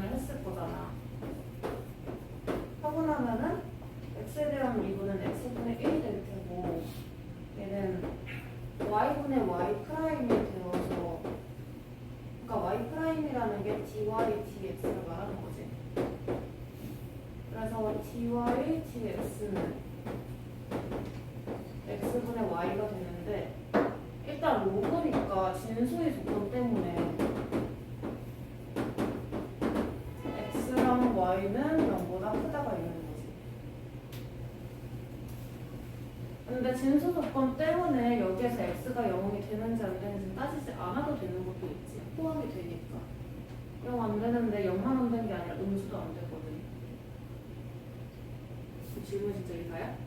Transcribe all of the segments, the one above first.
미분을 했을 거잖아. 하고 나면은 x에 대한 미분은 x분의 1이 될 테고 얘는 y분의 y 프라임이 되어서 그러니까 y 프라임이라는 게 dy dx를 말하는 거지. 그래서 dy dx는 x분의 y가 되는데 일단 로그니까 진수의 조건 때문에 x랑 y는 0보다 크다가 있는 거지. 근데 진수 조건 때문에 여기에서 x가 0이 되는지 안 되는지 따지지 않아도 되는 것도 있지. 포함이 되니까. 0 안 되는데 0만 안 되는 게 아니라 음수도 안 되거든. 질문 진짜 이사야?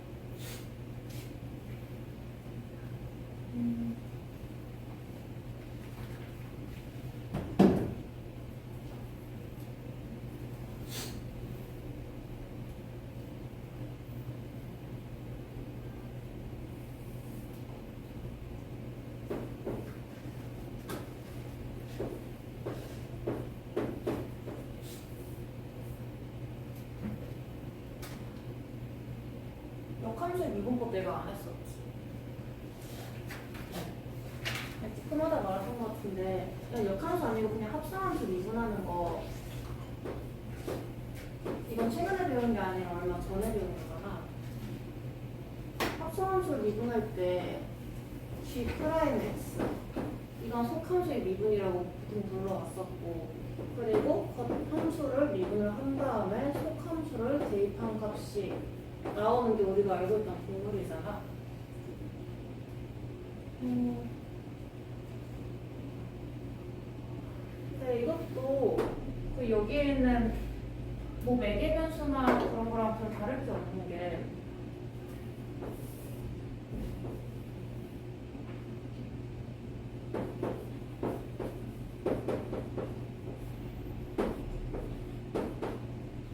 역함수의 미분법 내가 안 했었지. 그마다 말했던 것 같은데 역함수 아니고 그냥 합성함수 미분하는 거 이건 최근에 배운 게 아니라 얼마 전에 배운 거잖아. 합성함수를 미분할 때 g 프라임 x 이건 속함수의 미분이라고 보통 불러왔었고 그리고 겉함수를 미분을 한 다음에 속함수를 대입한 값이 나오는 게 우리가 알고 있던 공물이잖아. 근데 이것도 그 여기에 있는 뭐 매개 변수나 그런 거랑 별 다를 게 없는 게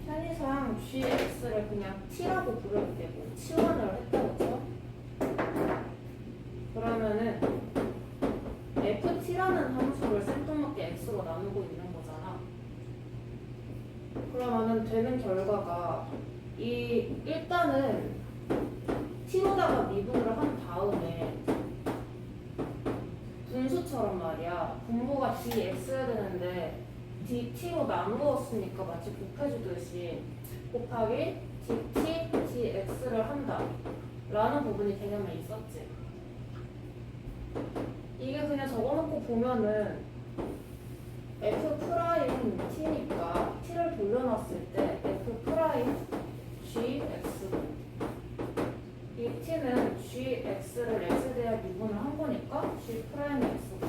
편의상 gx를 그냥 t라고 부르면 되고 치환을 했다 그쵸? 그러면은 ft라는 함수를 생뚱맞게 x로 나누고 있는 거잖아. 그러면은 되는 결과가 일단은 t로다가 미분을 한 다음에 분수처럼 말이야. 분모가 dx여야 되는데 dt로 나누었으니까 마치 곱해주듯이 곱하기 dt dx를 한다 라는 부분이 개념에 있었지. 이게 그냥 적어놓고 보면은 f 프라임 t니까 t를 돌려놨을 때 f 프라임 gx 이 t는 gx를 x에 대한 미분을 한 거니까 g 프라임 x고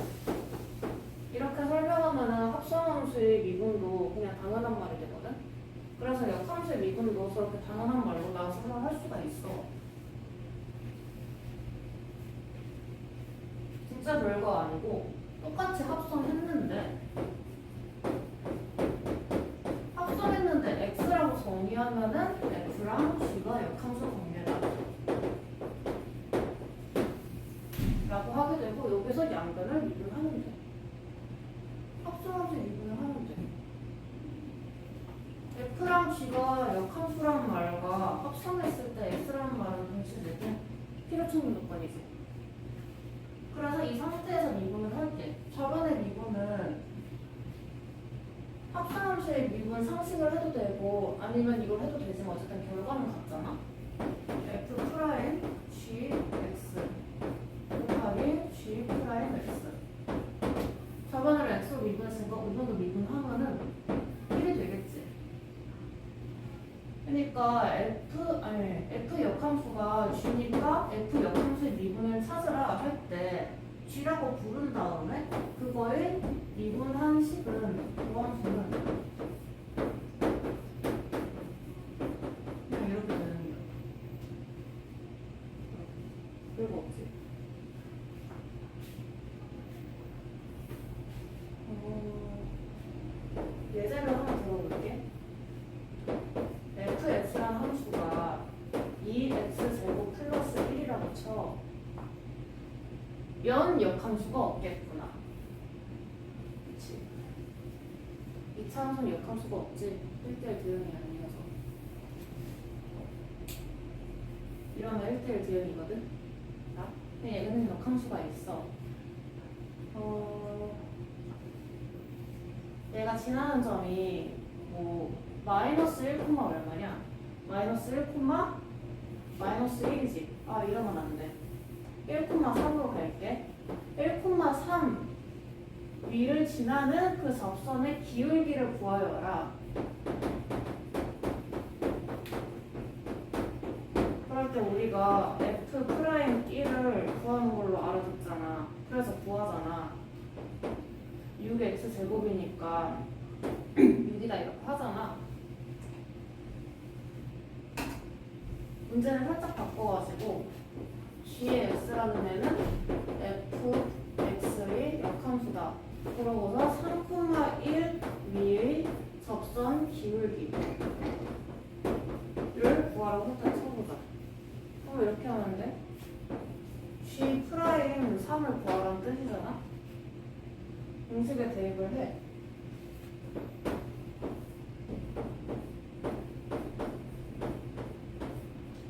이렇게 설명하면은 합성함수의 미분도 그냥 당연한 말이 되거든. 그래서 역함수의 미분도 저렇게 당연한 말로 나와서 설명할 수가 있어. 진짜 별거 아니고 똑같이 합성했는데 x라고 정의하면은 f랑 g가 역함수 관계다 라고 하게 되고 여기서 양변을 미분하면 돼. 합성함수 미분을 하면 돼. f랑 g가 역함수란 말과 합성했을 때 x라는 말은 동시에 내도 필요청구 조건이지. 그래서 이 상태에서 미분을 할 때 저번에 미분은 합성함수의 미분 상식을 해도 되고 아니면 이걸 해도 되지만 어쨌든 결과는 같잖아. f 프라임 g x 곱하기 g 프라임 x 저번에 x로 미분했으니까 이번도 미분하면은 1이 되겠지. 그러니까 f 역함수가 g니까 f 역함수의 미분을 찾으라 할 때 g라고 부른 다음에 그거의 미분한 식은 도함수는 그냥 이렇게 되는 거야. 별거 없지. 예제를 하나 들어볼게. fx라는 함수가 2x제곱 플러스 1이라고 쳐. 면 역함수가 없겠구나. 그치? 이차 지방선 역함수가 없지. 1대1 도형이 아니어서. 이러면 1대1 도형이거든. 자, 근데 얘는 역함수가 있어. 얘가 지나는 점이 뭐 마이너스 1, 얼마냐? 마이너스 1, 마이너스 1이지. 아, 이러면 안 돼. 1,3으로 갈게. 1,3 위를 지나는 그 접선의 기울기를 구하여라. 그럴 때 우리가 F'E를 구하는 걸로 알아듣잖아. 그래서 구하잖아. 6x제곱이니까 6이다 이렇게 하잖아. 문제를 살짝 바꿔가지고 G의 x라는 애는 fx의 역함수다. 그러고서 3,1 위의 접선 기울기를 구하라고 살짝 쳐보자. 그럼 이렇게 하면 돼. G 프라임 3을 구하라는 뜻이잖아. 공식에 대입을 해.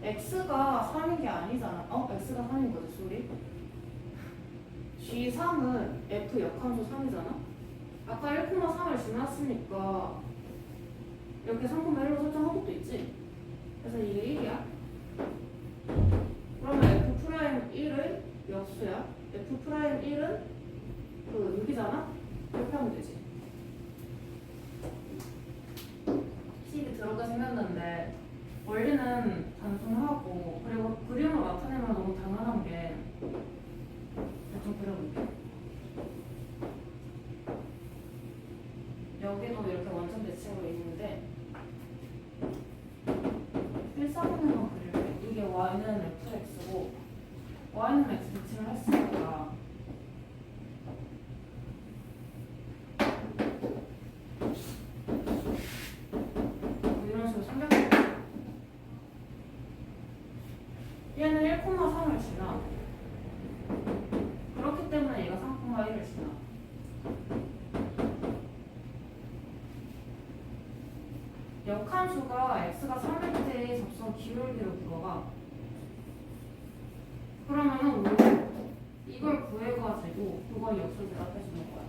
x가 3인 게 아니잖아. x가 3인 거지, 소리. G3은 f 역함수 3이잖아. 아까 1,3을 지났으니까 이렇게 3,1로 설정한 것도 있지. 그래서 이게 1이야. 그러면 F'1의 역수야. F'1은 그 6이잖아. 이렇게 하면 되지. 식이 들어가 생겼는데 원리는 단순하고, 그리고 그림을 나타내면 너무 당연한 게, 좀 그려볼게. 여기도 이렇게 원점 대칭으로 있는데 일사분면만 그릴게. 이게 y는 fx고 y는 x 대칭을 했으니까 이런 식으로 생겼고, 얘는 1,3을 지나. 그렇기 때문에 얘가 3,1을 지나. 역함수가 x가 3일 때의 접선 기울기를 물어봐. 그러면은 우리는 이걸 구해가지고 그걸 역수를 대답해주는 거야.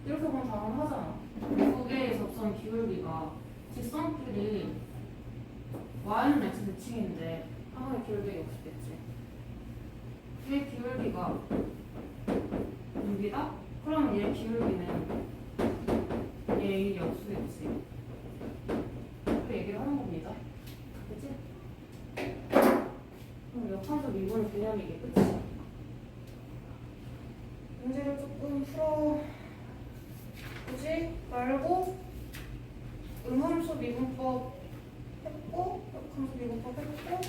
이렇게 보면 당연하잖아. 두 개의 접선 기울기가 직선끼리 y는 x 대칭인데 하나의 기울기가 역수겠지. 얘 기울기가 6이다? 그럼 얘 기울기는 얘의 역수겠지. 그 얘기를 하는 겁니다. 그치? 그럼 역함수 미분 개념이 이게 끝이야. 문제를 조금 풀어보지 말고 음함수 미분법 했고, 역함수 미분법 했고,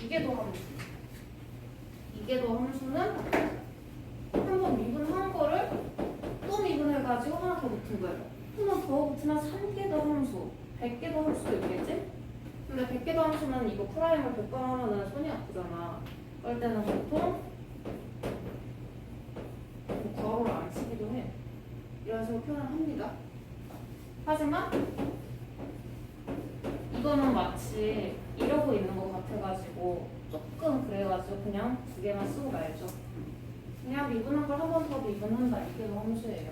이계도 함수. 이계도 함수는 한번 미분한 거를 또 미분해가지고 하나 더 붙은 거예요. 한 번 더 붙으면 3계도 함수, 100계도 함수도 있겠지? 근데 100계도 함수는 이거 프라임을 100번 하면은 손이 아프잖아. 그럴 때는 보통 괄호를 안 치기도 해. 이런 식으로 표현을 합니다. 하지만 이거는 마치 이러고 있는 것 같아가지고 조금 그래가지고 그냥 두 개만 쓰고 말죠. 그냥 미분한 걸 한 번 더 미분한다. 이게 뭐 함수예요.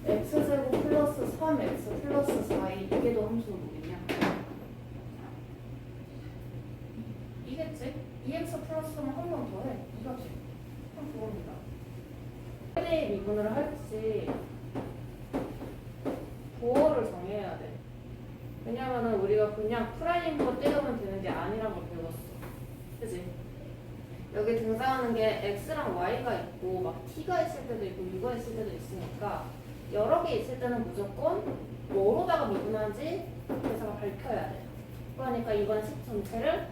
x제곱 플러스 3x 플러스 4이 이게 더 함수는 뭐겠냐? 이겠지? 2x 플러스는 한 번 더 해. 이거지. 그럼 그겁니다. 최대의 미분을 할지 도어를 정해야 돼. 왜냐면은 우리가 그냥 프라임으로 때우면 되는 게 아니란 걸 배웠어. 그치? 여기 등장하는 게 x랑 y가 있고 막 t가 있을 때도 있고 u가 있을 때도 있으니까 여러 개 있을 때는 무조건 뭐로다가 미분하는지 대사가 밝혀야 돼. 그러니까 이번 식 전체를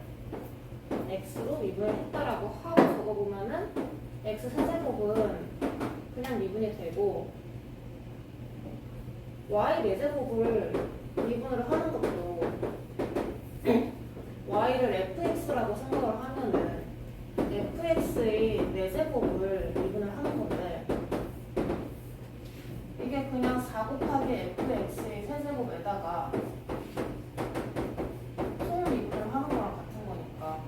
x로 미분을 했다라고 하고 적어보면은 x 세제곱은 그냥 미분이 되고 y 4제곱을 미분을 하는 것도 y를 fx라고 생각을 하면은 fx의 4제곱을 미분을 하는 건데 이게 그냥 4 곱하기 fx의 세제곱에다가 총 미분을 하는 거랑 같은 거니까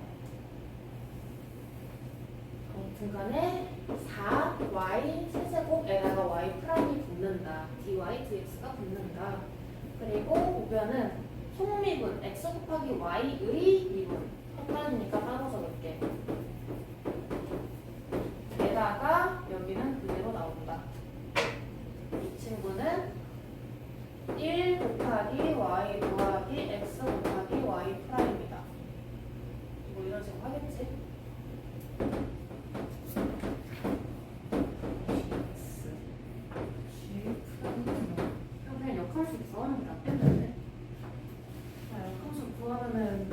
중간에 4y 세제곱에다가 y 프라임이 붙는다. dy dx가 붙는다. 그리고 보면은 총미분 x 곱하기 y의 미분 헷갈리니까 따로 적을게. 게다가 여기는 그대로 나온다. 이 친구는 1 곱하기 y 더하기 x 곱하기 y 프라임이다. 뭐 이런 식으로 하겠지? 그냥 역함수 구하는 게 낫겠는데? 역함수 구하면은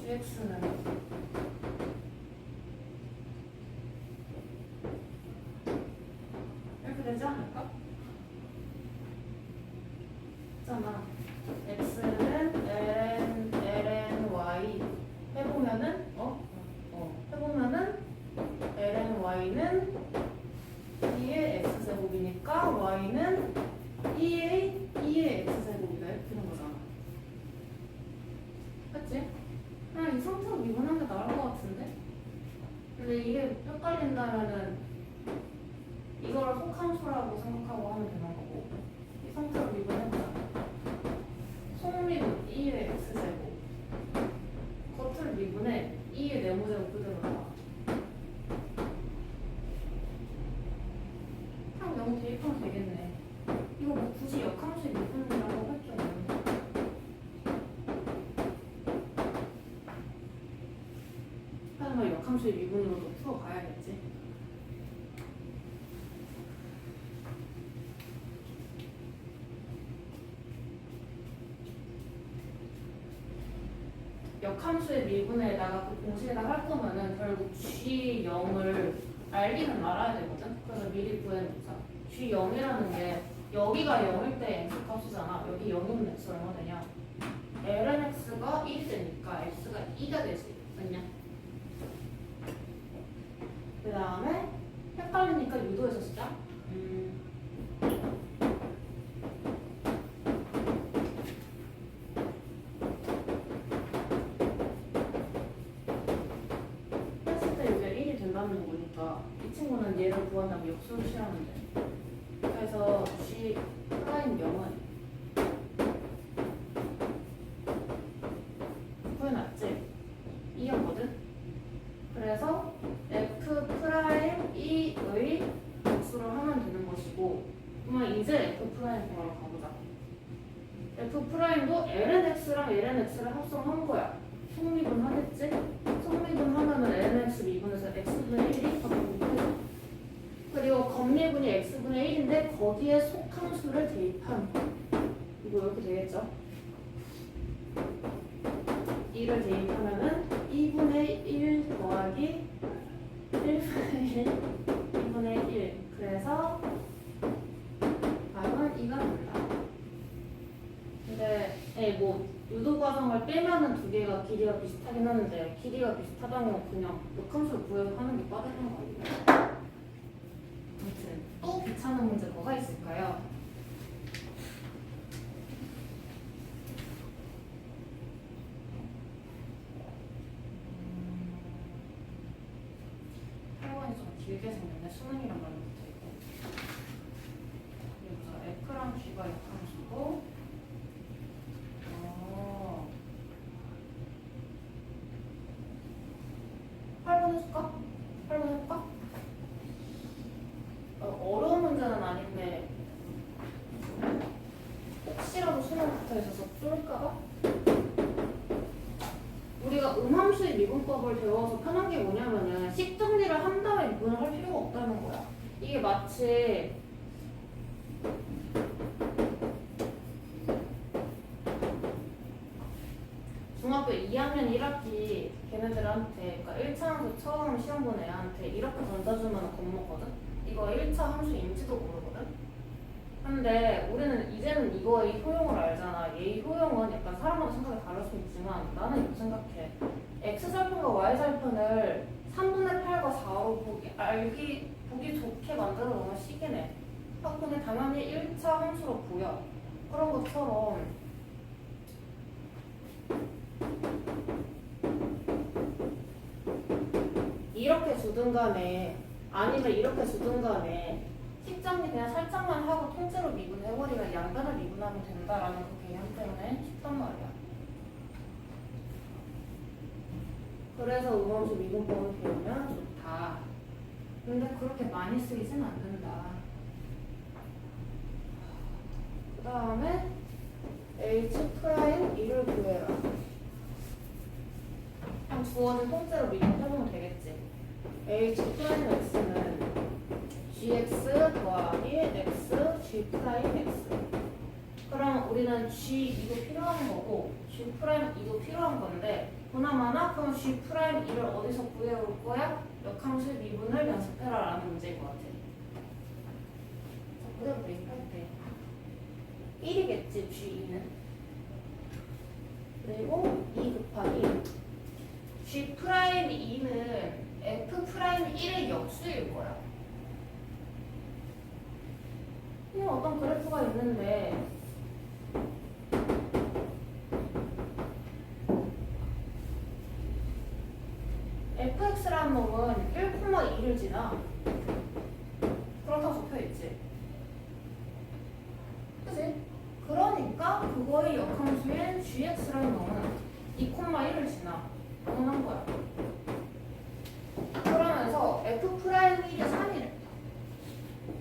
gx는 이렇게 되지 않을까? 있잖아. x는 ln y 해보면은 해보면은 ln y는 2의 x제곱이니까 y는 2의 x제곱이다 이렇게 되는 거잖아. 그치? 그냥 이 상태로 미분하는 게 나을 것 같은데? 근데 이게 헷갈린다면은 이거를 속함수라고 생각하고 하면 되는 거고 이 상태로 미분해보자. 속미분 2의 x제곱 겉을 미분해 2의 네모제곱 그대로 나와. 그냥 0 대입하면 되겠네. 이거 뭐 굳이 역함수의 미분이라고 할 게 없는데 하지만 역함수의 미분으로도 풀어봐야겠지. 역함수의 미분에다가 그 공식에다 할 거면은 결국 G0을 알기는 알아야 되거든. 그래서 미리 구해놓자. G0이라는 게 여기가 0일 때 x값이잖아. 여기 0이면 x 얼마 되냐? ln x가 1이 되니까 x가 2가 되지. 맞냐? 그 다음에 헷갈리니까 유도해서 쓰자. 된다는 거니까 이 친구는 얘를 구한다면 역수를 취하면 돼. 그래서 G 프라임 0은 구해놨지? 2였거든? 그래서 F 프라임 2의 역수를 하면 되는 것이고 그러면 이제 F 프라임 구하러 가보자. F 프라임도 ln x랑 ln x를 합성한 거야. 속미분 하겠지? 속미분 하면은 ln x 미분에서 x분의 1이 바뀌고 그리고 겉미분이 x분의 1인데 거기에 속함수를 대입한 거. 이거 이렇게 되겠죠? 2를 대입하면은 2분의 1 더하기 1분의 1 2분의 1 그래서 답은 2가 된다. 근데 뭐 유도 과정을 빼면은 두 개가 길이가 비슷하긴 하는데 길이가 비슷하다면 그냥 역함수를 구해서 하는 게 빠르는 거 아니에요? 아무튼 또 귀찮은 문제 뭐가 있을까요? 할머니 좀 길게 생겼네. 수능이란 말로 붙어있고 여기서 F랑 G가 역함수고 8번 해줄까? 8번 해볼까? 어려운 문제는 아닌데 혹시라도 수능 붙어있어서 쫄까봐? 우리가 음함수의 미분법을 배워서 편한 게 뭐냐면은 식 정리를 한 다음에 미분을 할 필요가 없다는 거야. 이게 마치 중학교 2학년 1학기 걔네들한테 그러니까 1차 함수 처음 시험 본 애한테 이렇게 던져주면 겁먹거든? 이거 1차 함수 인지도 모르거든? 근데 우리는 이제는 이거의 효용을 알잖아. 얘의 효용은 약간 사람마다 생각이 다를 수 있지만 나는 이렇게 생각해. X절편과 Y절편을 3분의 8과 4로 보기 좋게 만들어 놓은 식이네. 근데 당연히 1차 함수로 보여. 그런 것처럼 이렇게 주든 간에 아니면 이렇게 주든 간에 식정리 그냥 살짝만 하고 통째로 미분해버리면 양변을 미분하면 된다라는 그 개념 때문에 쉽단 말이야. 그래서 음함수 미분법을 배우면 좋다. 근데 그렇게 많이 쓰이진 않는다. 그 다음에 H'2를 구해라. 그냥 주어진 통째로 미분해보면 되겠지. H'X는 gx 더하기 x, g'x. 그럼 우리는 g2도 필요한 거고 g'2도 필요한 건데 보나마나 그럼 g'2를 어디서 구해올 거야? 역함수의 미분을 연습해라 라는 문제인 것 같아. 자, 그대로 대입할게. 1이겠지 g2는. 그리고 2 곱하기 g'2는 f'1의 역수일 거야. 이런 어떤 그래프가 있는데 fx라는 놈은 1,2를 지나. 그렇다고 적혀있지. 그치? 그러니까 그거의 역함수인 gx라는 놈은 2,1을 지나. 당연한 거야. 그러면서 f'1이 3이래.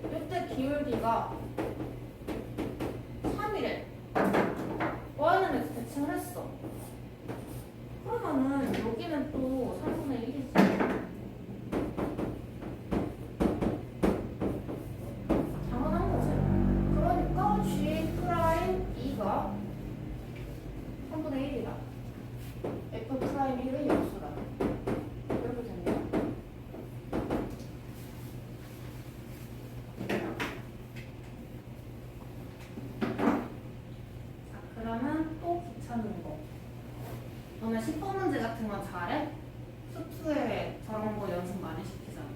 이때 기울기가 3이래. y는 x 대칭을 했어. 그러면은 여기는 또 3분의 1이지. 당연한 거지. 그러니까 g'2가 3분의 1이다. f'1의 역수다. 이렇게 됐네요. 자, 그러면 또 귀찮은 거. 너네 10번 문제 같은 건 잘해? 수투에 저런 거 연습 많이 시키잖아.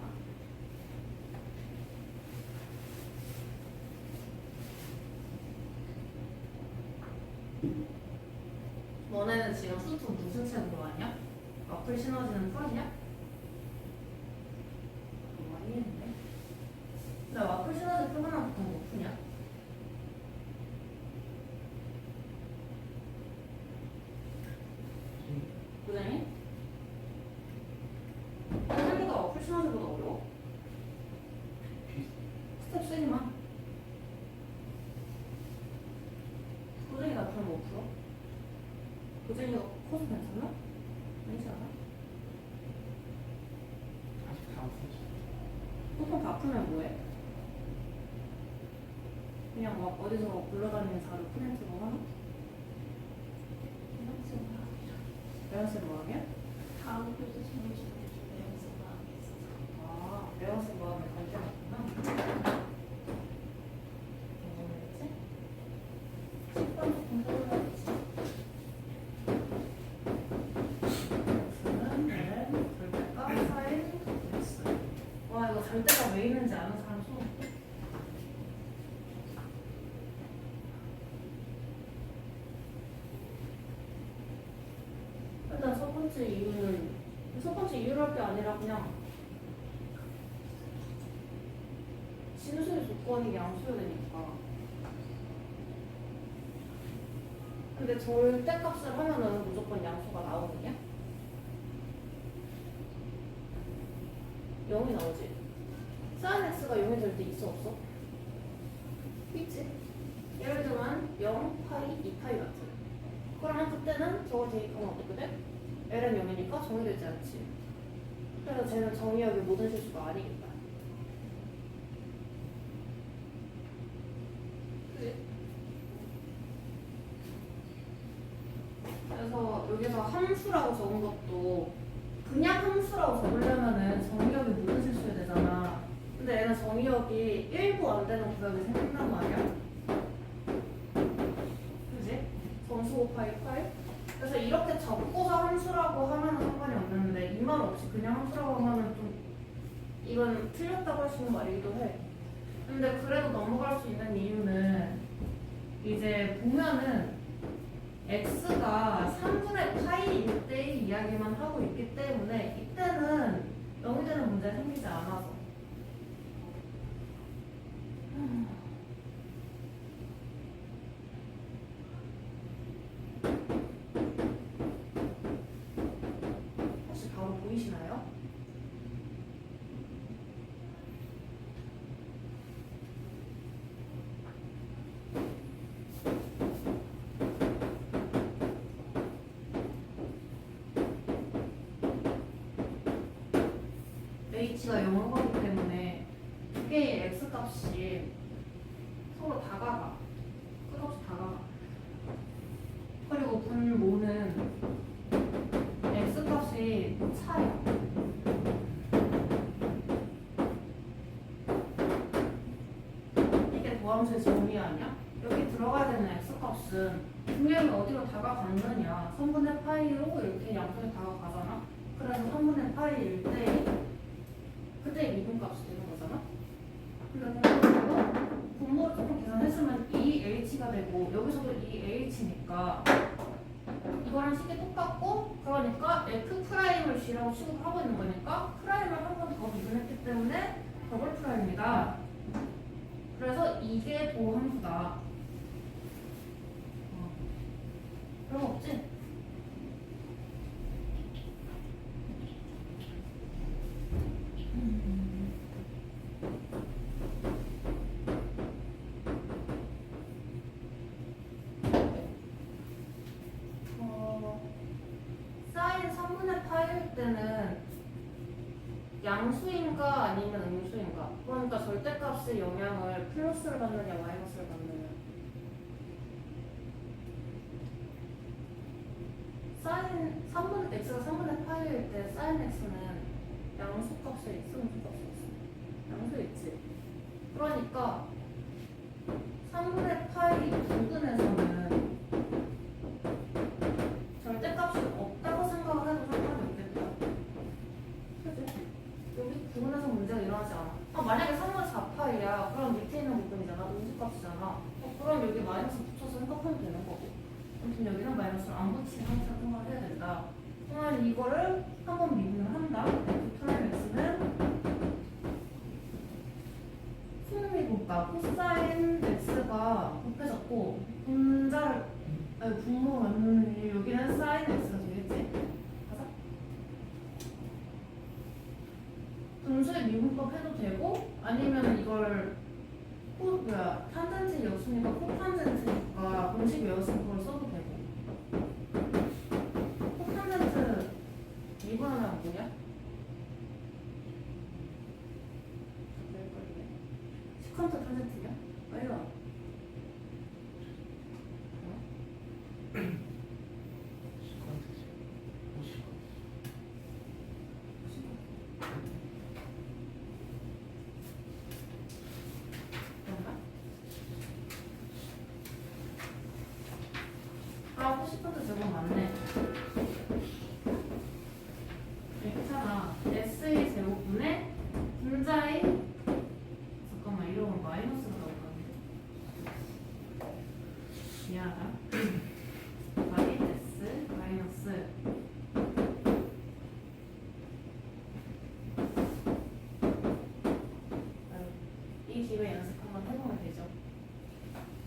너네는 지금 수투 무슨 책으로 하냐? 와플 시너지는 풀었냐? 많이 했는데. 근데 와플 시너지 풀거나 보통 못 푸냐? 부장님? 생각보다 와플 시너지보다 어려워. 스텝 3만. 부장이가 그럼 못 풀어? 부장이가 코스 괜찮나? 아니지 않아? 아직 다 없어져. 보통 다 풀면 뭐해? 그냥 막 어디서 굴러다니는 자료 프린트로 하나? 레언스 뭐하게? 다음 교수 정해주는 게 연습을 하고 있어서. 아, 레언스 뭐하게 갈 때가 있구나. 뭐였지? 10번 공부를 해야지. x는 n, 절대값, 사인, x. 와, 이거 절대가 왜 있는지 아는 사람 손. 일단 첫 번째 이유를 할 게 아니라 그냥 진수의 조건이 양수여야 되니까. 근데 절대값을 하면은 무조건 양수가 나오느냐? 0이 나오지. sin x가 0이 될 때 있어 없어? 있지. 예를 들면 0, 파이, 2파이 같은. 그러면 그때는 저걸 대입하면 어떻게 돼? l은 0이니까 정의되지 않지. 그래서 쟤는 정의역의 모든 실수가 아니겠다. 그치? 그래서 여기서 함수라고 적은 것도 그냥 함수라고 적으려면은 정의역이 모든 실수여야 되잖아. 근데 얘는 정의역이 1도 안 되는 구역이 생긴단 말이야. 말 없이 그냥 함수라고 하면 좀 이건 틀렸다고 할 수 있는 말이기도 해. 근데 그래도 넘어갈 수 있는 이유는 이제 보면은 x가 3분의 파이일 때의 이야기만 하고 있기 때문에 이때는 0이 되는 문제 생기지 않아서. 혹시 바로 보이시나요? h가 0을 하기 때문에 두 개의 x 값이 서로 다가가. 끝없이 다가가. 그리고 분모는 x 값이 차야. 이게 도함수의 정의 아니야? 여기 들어가야 되는 x 값은 분명히 어디로 다가갔느냐. 3분의 파이로 이렇게 양쪽에 다가가잖아. 그래서 3분의 파이일 때 그때 미분값이 되는 거잖아. 그러니까 분모를 조금 계산했으면 2h가 되고 여기서도 2h니까 이거랑 식이 똑같고 그러니까 f'을 g라고 취급을 하고 있는 거니까 프라임을 한 번 더 미분했기 때문에 더블 프라임이다. 그래서 이게 도함수다. 그런 거 없지? 사인 3분의 파일 때는 양수인가 아니면 음수인가? 그러니까 절대값의 영향을 플러스를 받느냐 마이너스를 받느냐. 사인 3분의 x가 3분의 파이일 때 사인 x는 양수값에 있어 음수값에 있어? 양수에 있지. 그러니까 3분의 파이 부분에서는 절대값이 없다고 생각을 해도 상관이 없겠다. 그치? 여기 부분에서 문제가 일어나지 않아. 만약에 3분의 4파이야. 그럼 밑에 있는 부분이잖아. 음수값이잖아. 그럼 여기 마이너스 붙여서 생각하면 되는 거고. 아무튼 여기는 마이너스를 안 붙이는 항상 생각을 해야 된다. 그러면 이거를 한번 미분을 한다. 프라임 x는 속미분값 코사인 x가 곱해졌고 분모는 여기는 사인 x가 되겠지? 맞아? 분수의 미분법 해도 되고 아니면 이걸 탄젠트 역수니까 코탄젠트니까 공식 외웠으면 그걸 써도 되고. 코탄젠트 미분하면 뭐냐? 시컨트 탄젠트냐? 빨리 와. 하고 싶은 데 저거 맞네. 괜찮아. S의 제곱분의 분자의 잠깐만 이러면 마이너스가 나올 것 같네. 미안하다. 마이너스 마이너스 이 기회 연습 한번 해보면 되죠.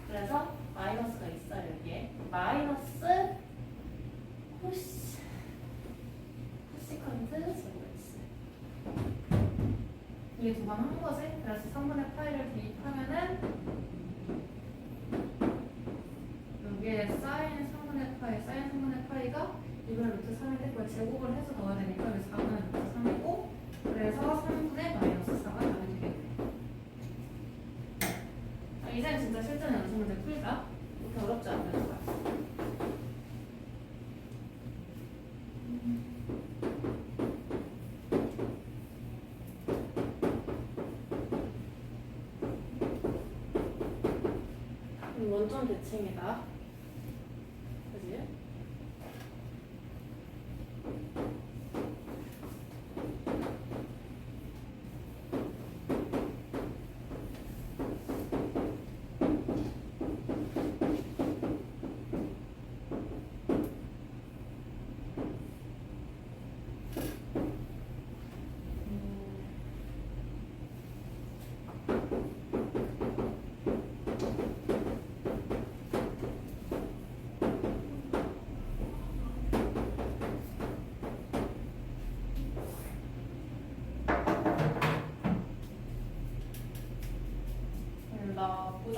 그래서 마이너스가 있어요 여기에. 마이너스 코시컨트 제곱 x. 이게 두 번 한 거지. 그래서 3분의 파이를 대입하면은 여기에 사인 3분의 파이, 사인 3분의 파이가 2분의 루트 3이 되고 제곱을 해서 넣어야 되니까 여기 4분의 루트 3이고 그래서 3분의 마이너스 4가 답이 되겠네. 이제는 진짜 실전 연습 문제 풀자. 그렇게 어렵지 않는 거야. 원점 대칭이다. 그지?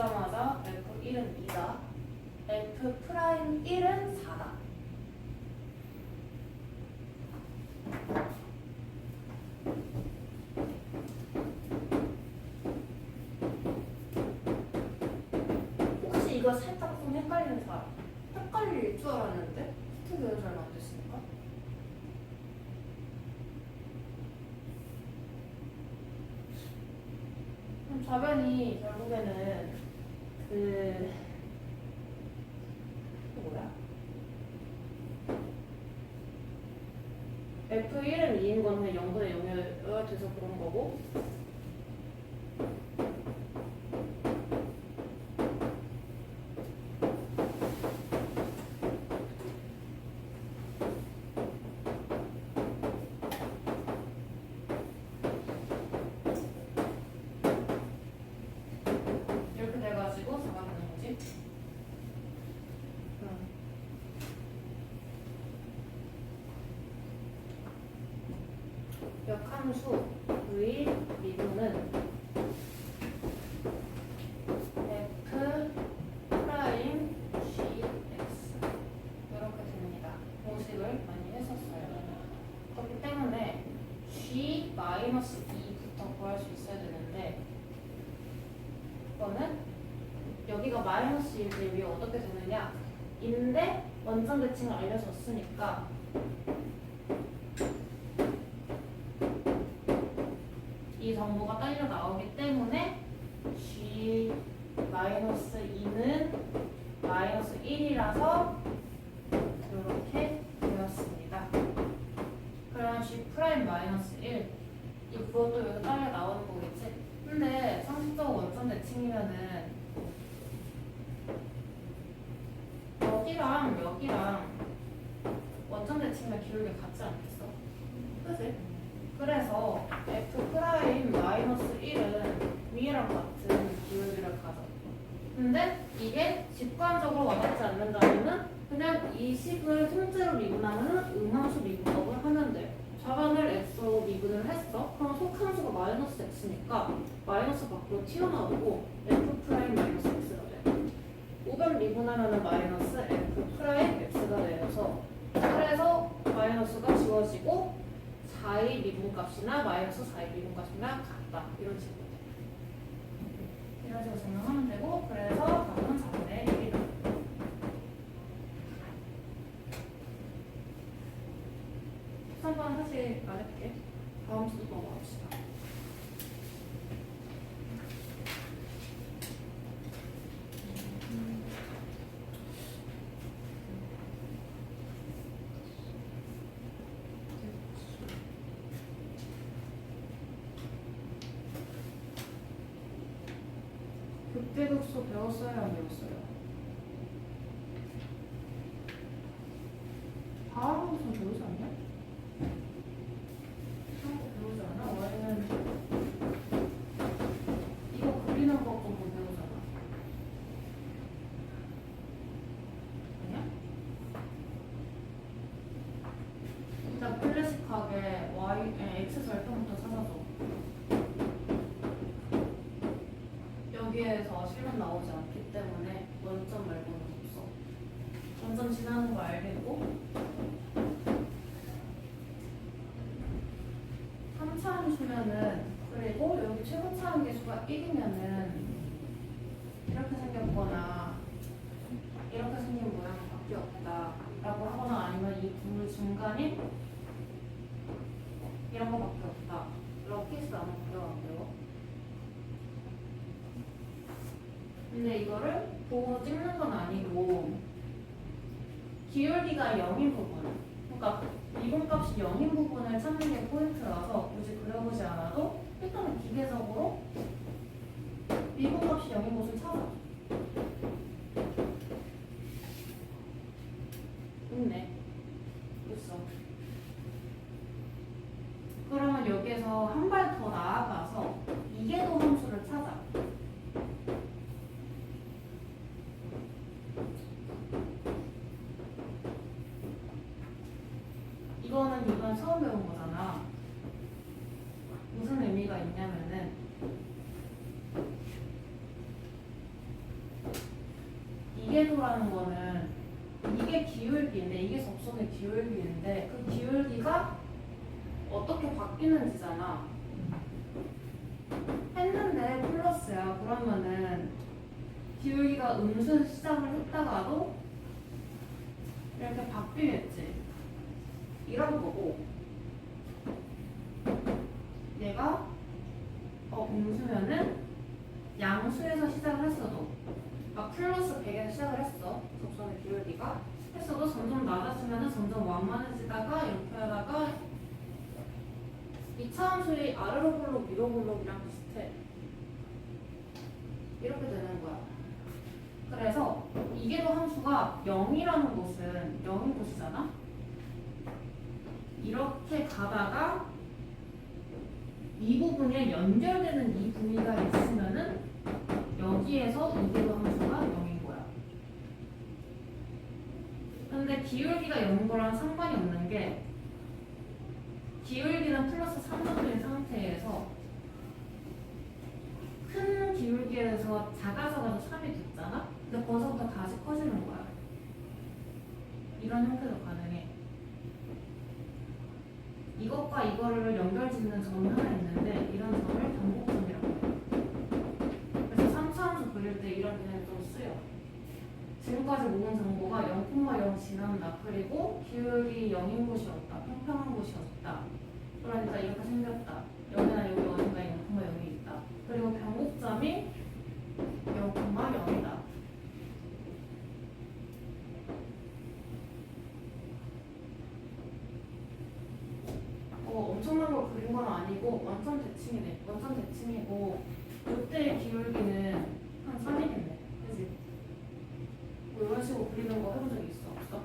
보자마자 F1은 2다. F'1은 4다. 혹시 이거 살짝 좀 헷갈리는 사람? 헷갈릴 줄 알았는데? 스튜디오 잘 만드시니까? 그럼 좌변이 결국에는 그 뭐야? F1은 2인 건 그냥 0분의 0이어야 돼서 그런 거고 이렇게 돼가지고 4가 되는 거지. 역함수의 미분은 F 프라임 GX 이렇게 됩니다. 공식을 많이 했었어요. 그렇기 때문에 G-2부터 구할 수 있어야 되는데 이거는 여기가 마이너스 1대 위에 어떻게 되느냐 인데 원점 대칭을 알려줬으니까 이 정보가 딸려 나오기 때문에 G-2는 마이너스 1이라서 이렇게 되었습니다. 그럼 G 프라임 마이너스 1 그것도 여기 딸려 나오는 거겠지? 근데 상식적으로 원점 대칭이면은 여기랑 원점 대칭이면 기울기 같지 않겠어? 그치? 그래서 F 프라임 마이너스 1은 위랑 같은 기울기를 가져. 근데 이게 직관적으로 와닿지 않는다면은 그냥 이 식을 통째로 미분하면은 음함수 미분법을 하면 돼. 좌변을 x로 미분을 했어. 그럼 속함수가 마이너스 x니까 마이너스 밖으로 튀어나오고 f 프라임 마이너스 x가 돼. 우변 미분하면은 마이너스 f 프라임 x가 되어서 그래서 마이너스가 지워지고 4의 미분값이나 마이너스 4의 미분값이나 같다. 이런 식으로 돼. 이런 식으로 증명하면 되고 그래서 답은 4분의 1이다. 13번 사실 안 할게. 다음 주도 넘어갑시다. 극대극소 배웠어요? 안 배웠어요? 다음 좀 배우지 않냐? 배우지 않아? 원래는 이거 그리는 법 정도 배우잖아. 아니야? 일단 클래식하게 X 절편부터 찾아줘. 여기에서 실은 나오지 않기 때문에 원점 말고는 없어. 원점 지나는 거 알겠고 3차함 주면은 그리고 여기 최고차함 계수가 1이면은 이렇게 생겼거나 이렇게 생긴 모양밖에 없다 라고 하거나 아니면 이 둘 중간인 이런 거밖에 없다. 럭키스 안 할게요. 안 돼요? 근데 이거를 보고 찍는 건 아니고 기울기가 0인 부분 그러니까 미분값이 0인 부분을 찾는 게 포인트라서 굳이 그려보지 않아도 일단은 기계적으로 미분값이 0인 곳을 찾아. 있네. 있어. 그러면 여기에서 한 발 더 나아가서 이계도 함수를 찾아. 이거는 이번 처음 배운 거잖아. 무슨 의미가 있냐면은 영인도라는 거는 이게 기울기인데 이게 접선의 기울기인데 그 기울기가 어떻게 바뀌는지잖아. 했는데 플러스야. 그러면은 기울기가 음수 시작을 했다가도 이렇게 바뀌겠지. 이런 거고 얘가 음수면은 양수에서 시작을 했어도 막 플러스 100에서 시작을 했어. 접선의 기울기가 했어도 점점 낮아지면은 점점 완만해지다가 이렇게 하다가 이차함수의 아래로 볼록 위로 볼록이랑 비슷해. 이렇게 되는 거야. 그래서 이계도 함수가 0이라는 곳은 0인 곳이잖아. 이렇게 가다가 이 부분에 연결되는 이 부위가 있으면은 여기에서 이계도 함수가 0인 거야. 근데 기울기가 0인 거랑 상관이 없는 게 기울기는 플러스 3점인 상태에서 큰 기울기에서 작아서 가서 3이 됐잖아? 근데 거기서부터 다시 커지는 거야. 이런 형태도 가능해. 이것과 이거를 연결짓는 점이 하나 있는데 이런 점을 반복점이라고 해요. 그래서 3차함수 그릴 때 이런 개념이 좀 쓰여. 지금까지 모은 정보가 0,0 지났나 그리고 기울기 0인 곳이 없다. 평평한 곳이 없다. 그러니까 이렇게 생겼다. 여기나 여기 어딘가에 0,0이 있다. 그리고 변곡점이 0,0이다. 엄청난 걸 그린 건 아니고 원점 대칭이네. 원점 대칭이고 이때의 기울기는 한 3이겠네. 그치? 뭐 이런 식으로 그리는 거 해본 적 있어? 없어?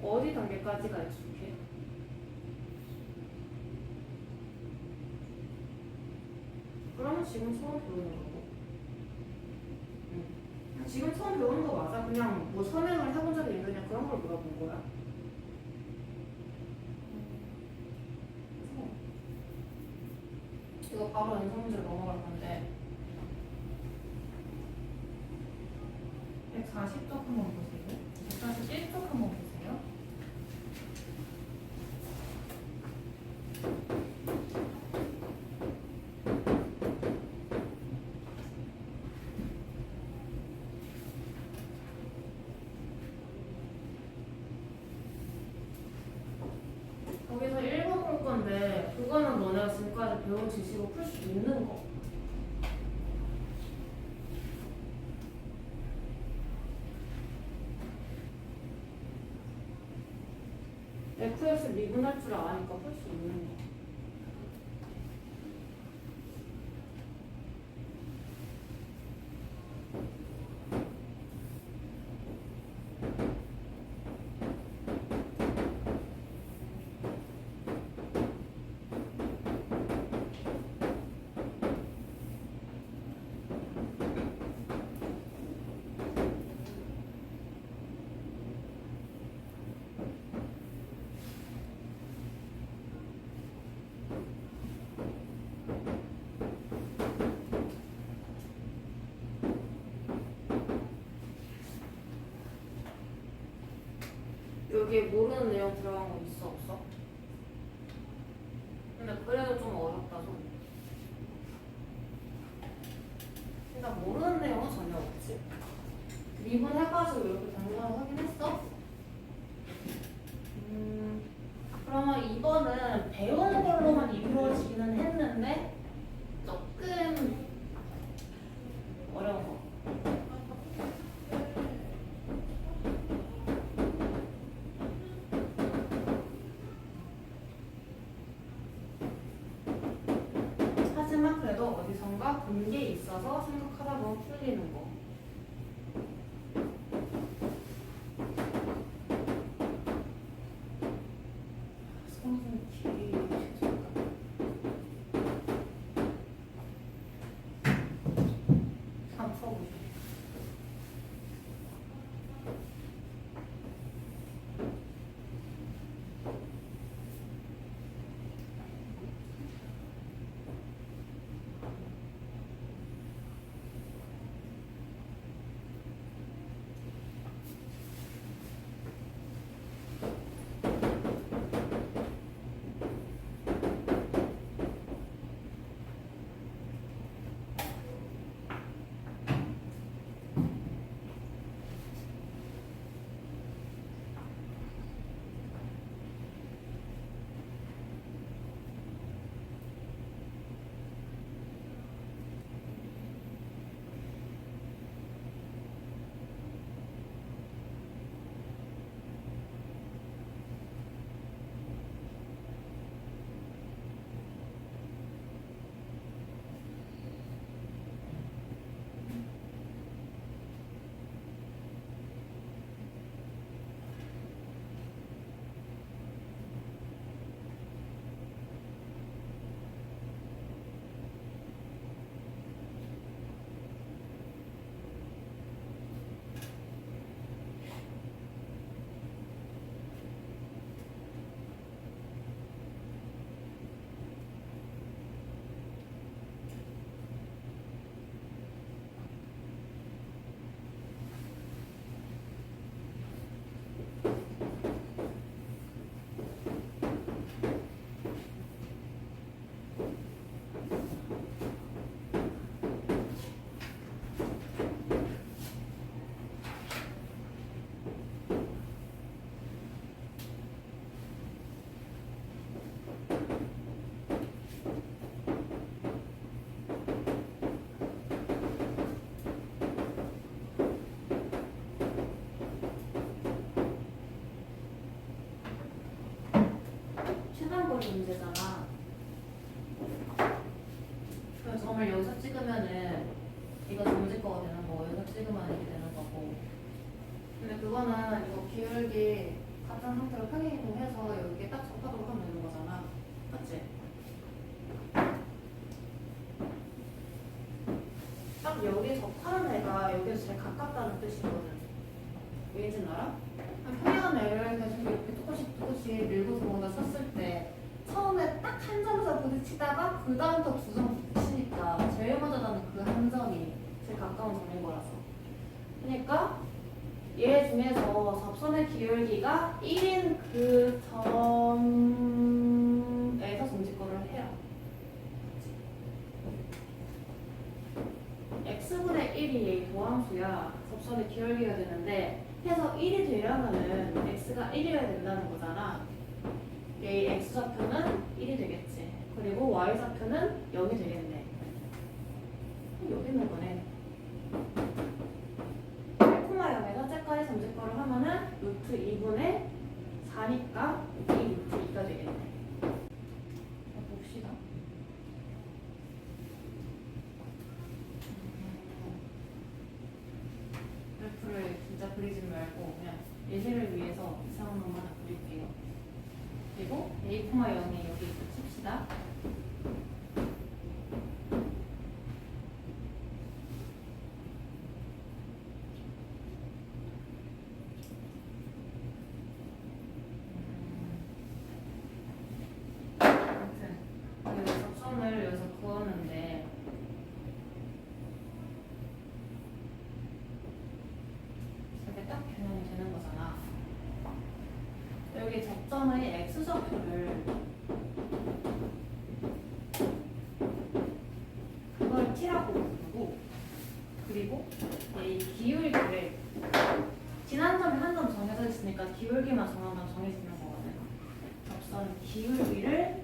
어디 단계까지가 익숙해? 그러면 지금 처음 배우는 거고. 지금 처음 배우는 거 맞아. 그냥 뭐 선행을 해본 적이 있느냐 그런 걸 물어본 거야. 이거 바로 연속 문제로 넘어갈 건데 140쪽 한번 보세요. 141쪽 한번 보세요. 거기서 1번 볼 건데 그거는 너네가 지금까지 배운 지식으로 풀 수 있는 거. FX 미분할 줄 아니까 풀 수 있는 거. 여기에 모르는 내용 들어간 거 있어 없어? 근데 그래도 좀 어렵다 좀. 일단 모르는 내용은 전혀 없지. 미분해가지고 이렇게 된 거 확인했어? 그러면 이번은 배우는 걸로만 이루어지기는 했는데 조금 어려운 거. 하지만 그래도 어디선가 본 게 있어서 생각하다 보면 풀리는 거. 최단거리 문제잖아. 그럼 점을 여기서 찍으면은 이거 점질 거가 되는 거고 여기서 찍으면 이렇게 되는 거고. 근데 그거는 이거 기울기 같은 상태로 평행이동해서 여기에 딱 접하도록 하면 되는 거잖아. 맞지? 딱 여기 접하는 애가 여기서 제일 가깝다는 뜻이거든. 왜인지 알아? 평행한 애를 계속 이렇게 조금씩 밀고 들어오다 쳤을 때 처음에 딱 한 점에서 부딪히다가 그 다음부터 두 점 부딪히니까 제일 먼저 나는 그 한 점이 제일 가까운 점인 거라서. 그러니까 얘 중에서 접선의 기울기가 1인 그 점에서 점집거를 해요. x분의 1이 얘 도함수야. 접선의 기울기가 되는데 해서 1이 되려면은 x가 1이어야 된다는 거잖아. 얘 x좌표는 1이 되겠지. 그리고 y좌표는 0이 되겠네. 여기 있는 거네. 1,0에서 째까지 점집거를 하면은 루트 2분의 4니까 이 루트 2가 되겠네. 자, 봅시다. 그래프를 진짜 그리지 말고 그냥 예시를 위해서 이상한 것만 그릴게요. 그리고 a, 0이 여기 있고 칩시다. 아무튼 여기 접선을 여기서 그었는데 이렇게 딱 변형이 되는 거잖아. 여기 접점의 x좌표를 그걸 t라고 부르고, 그리고 이 기울기를 지난 점에 한 점 정해져 있으니까 기울기만 정하면 정해지는 거거든. 접선 기울기를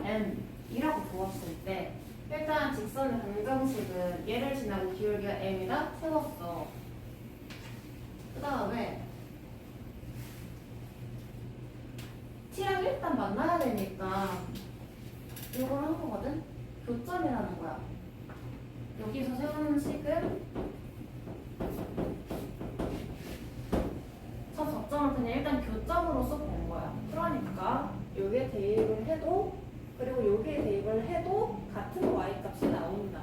m이라고 두었을 때 일단 직선의 방정식은 얘를 지나고 기울기가 m이다 세웠어. 그 다음에 t랑 일단 만나야 되니까 이걸 한 거거든? 교점이라는 거야. 여기서 세우는 식은 저 접점을 그냥 일단 교점으로서 본 거야. 그러니까 여기에 대입을 해도 그리고 여기에 대입을 해도 같은 y값이 나온다.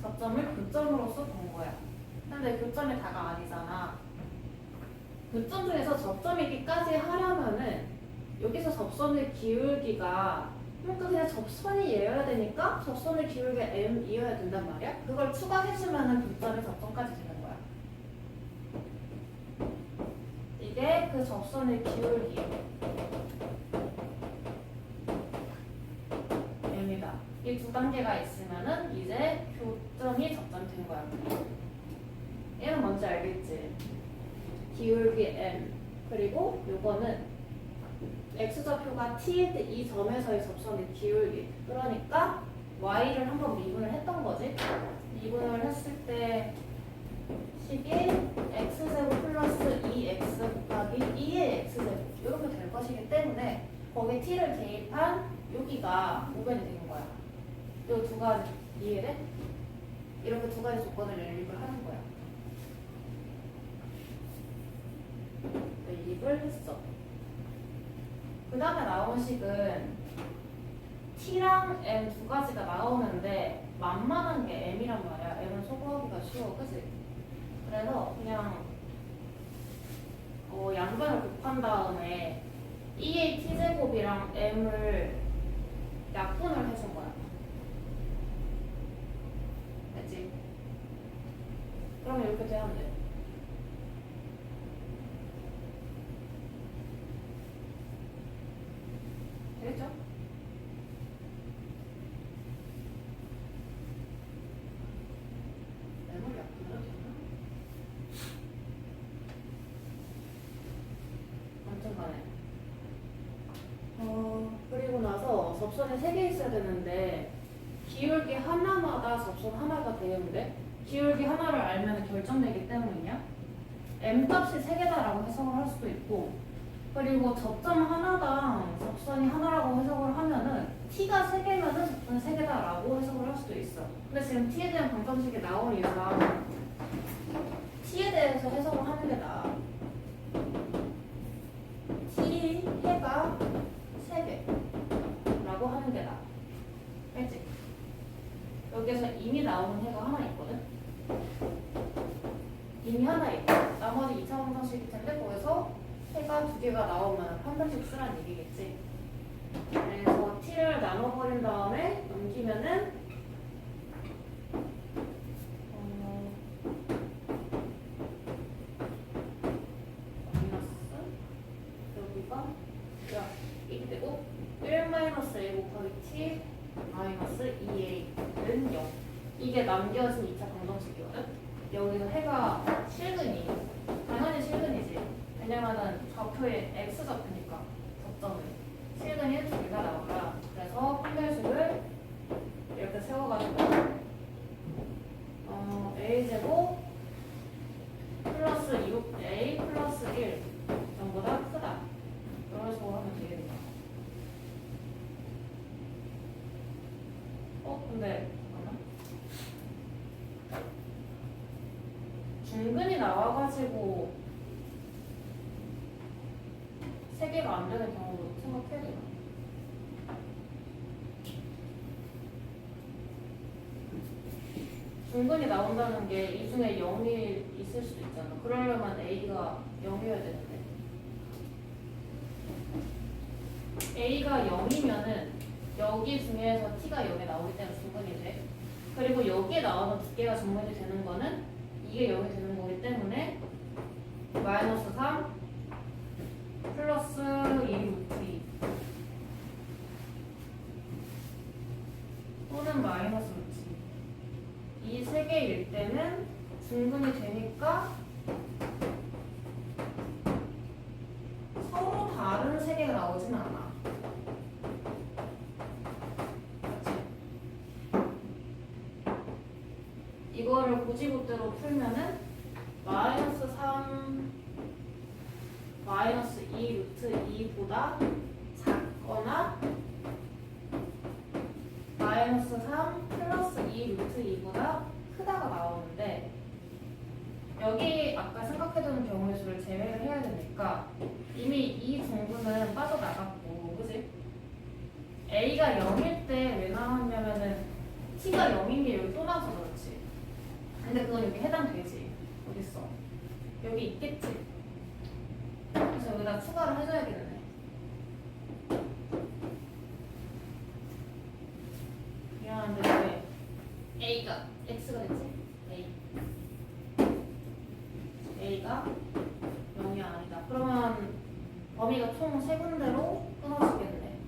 접점을 교점으로서 본 거야. 근데 교점이 다가 아니잖아. 교점 중에서 접점이기까지 하려면은 여기서 접선의 기울기가 그러니까 그냥 접선이 얘여야 되니까 접선의 기울기가 m이어야 된단 말이야. 그걸 추가해주면은 교점의 접점까지 되는 거야. 이게 그 접선의 기울기 m이다. 이 두 단계가 있으면은 이제 교점이 접점된 거야. 얘는 뭔지 알겠지? 기울기 m 그리고 요거는 x좌표가 t일 때 이 점에서의 접선의 기울기. 그러니까 y를 한번 미분을 했던 거지. 미분을 했을 때 식이 x제곱 플러스 2x 곱하기 2의 x제곱 이렇게 될 것이기 때문에 거기에 t를 대입한 여기가 5변이 되는 거야. 이 두 가지 이해돼? 이렇게 두 가지 조건을 연립을 하는 거야. 연립을 했어. 그 다음에 나온 식은 t랑 m 두 가지가 나오는데 만만한 게 m이란 말이야. m은 소구하기가 쉬워, 그치? 그래서 그냥 양변을 곱한 다음에 2의 t제곱이랑 m을 약분을 해준 거야. 됐지? 그러면 이렇게 되면 돼. 되겠죠? 메모리 약분해도 되나? 아무튼 간에 그리고 나서 접선이 3개 있어야 되는데 기울기 하나마다 접선 하나가 되는데 기울기 하나를 알면 결정되기 때문이냐? m 값이 3개다라고 해석을 할 수도 있고 그리고 접점 하나당 접선이 하나라고 해석을 하면은 t가 3개면은 접선이 3개다라고 해석을 할 수도 있어. 근데 지금 t에 대한 방정식이 나온 이유가 t에 대해서 해석을 하는 게 나아. t 해가 3개라고 하는 게 나아. 알지? 여기에서 이미 나오는 해가 하나 있거든? 이미 하나 있고 나머지 2차 방정식일 텐데 거기서 해가 2개가 나오면 판별식 쓰란 얘기겠지. 그래서 t를 나눠버린 다음에 넘기면은 마이너스 여기가 야 이게 되고 1 마이너스 a 곱하기 t 마이너스 2a는 0. 이게 남겨진 2차 방정식이거든. 여기서 해가 실근이 당연히 실근이지. 왜냐면은 좌표에 x좌표니까 접점은 실근이 2개가 나오라. 그래서 판별식을 이렇게 세워가지고 a제곱 플러스 6a 플러스 1 전보다 크다. 이런 식으로 하면 되겠다. 근데 잠깐만. 중근이 나와가지고 3개가 안 되는 경우도 생각해야 되나? 중근이 나온다는 게 이 중에 0이 있을 수도 있잖아. 그러려면 A가 0이어야 되는데. A가 0이면은 여기 중에서 T가 0에 나오기 때문에 중근이 돼. 그리고 여기에 나오는 2개가 중근이 되는 거는 이게 0이 되는 거기 때문에 마이너스 3 플러스 2 또는 마이너스 2. 이 3개일 때는 중근이 되니까 서로 다른 3개가 나오진 않아. 그렇지? 이거를 고지고대로 풀면은 마이너스 3 마이너스 2 루트 2보다 작거나 마이너스 3 플러스 2 루트 2보다 크다가 나오는데 여기 아까 생각해두는 경우의 수를 제외를 해야 되니까 이미 이 중근은 빠져나갔고 그지? A가 0일 때 왜 나왔냐면은 T가 0인 게 여기 또 나와서 그렇지. 근데 그건 여기 해당되지. 어딨어? 여기 있겠지. 그래서 여기다 추가를 해줘야겠네. 미안한데 왜 A가 X가 됐지? A가 0이 아니다. 그러면 범위가 총 3군데로 끊어지겠네.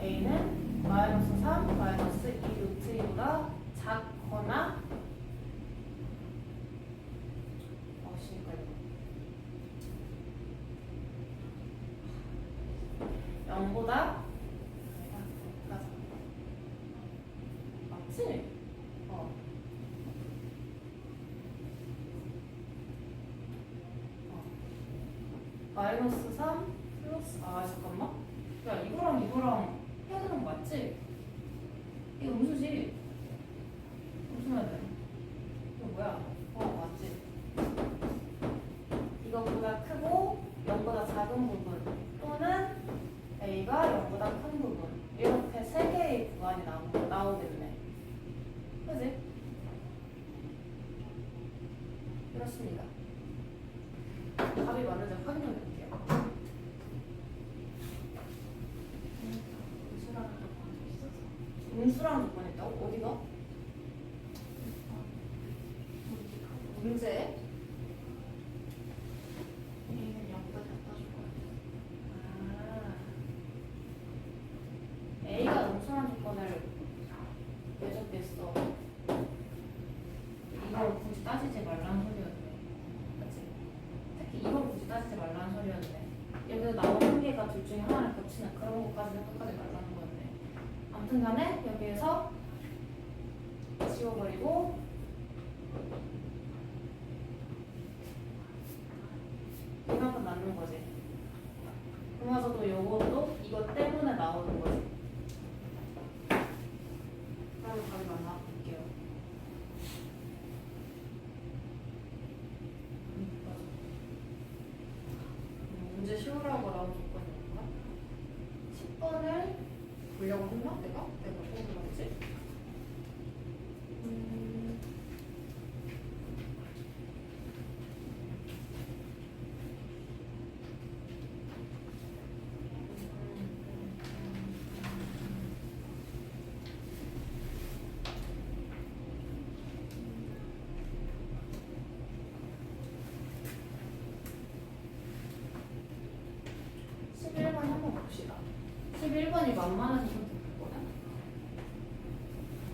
A는 마이너스 3, 마이너스 2 루트 2보다 작거나 0보다 맞지? 마이너스 3 플러스 잠깐만. 야 이거랑 해야 되는 거 맞지? 이거 음수지? 음수해야 돼. 이거 뭐야? 맞지? 이거보다 크고 0보다 작은 부분 또는 A가 0보다 큰 부분 이렇게 3개의 구간이 나오겠네. 그지? 그렇습니다. 답이 맞는지 확인해 볼게요. 음수라는 조건이 있다고? 어디가? 문제? A가 음수라는 조건을 왜 적겠어? 이걸 굳이 따지지 말라는 소리였네. 그치? 특히 이걸 굳이 따지지 말라는 소리였네. 여기서 나온 한계가 둘 중에 하나를 겹치는 그런 것까지 생각하지 말라는 거였네. 아무튼 간에 여기에서 지워버리고 이만큼 남는 거지. 그러면서도 이것도 이것 때문에 나오는 거지. 그러면 답이 맞나 볼게요. 문제 쉬우라고 나온 조건이었나? 10번을 보려고 했나? 내가 뽑은 거지? 한번 봅시다. 11번이 만만해서 선택했거든.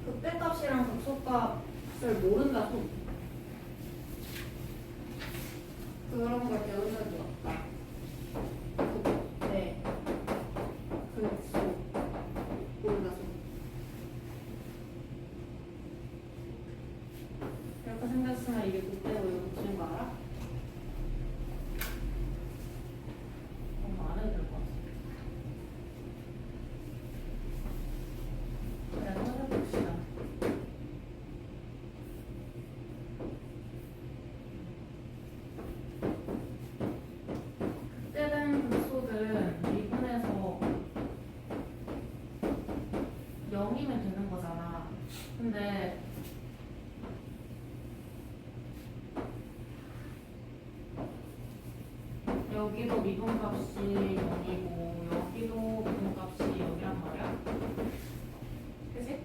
극대값이랑 극소값을 모른다 손. 그런 걸 배운 적이 없다. 극대, 극소, 모른다 손. 이렇게 생겼으면 이게 극대고 이거 극소인 거 알아? 안 해도 될 것 같아. 그래, 찾아봅시다. 극대된 극소는 미분에서 0이면 되는 거잖아. 근데 여기도 미분값이 0이고 여기도 미분값이 0이란 말이야. 그치?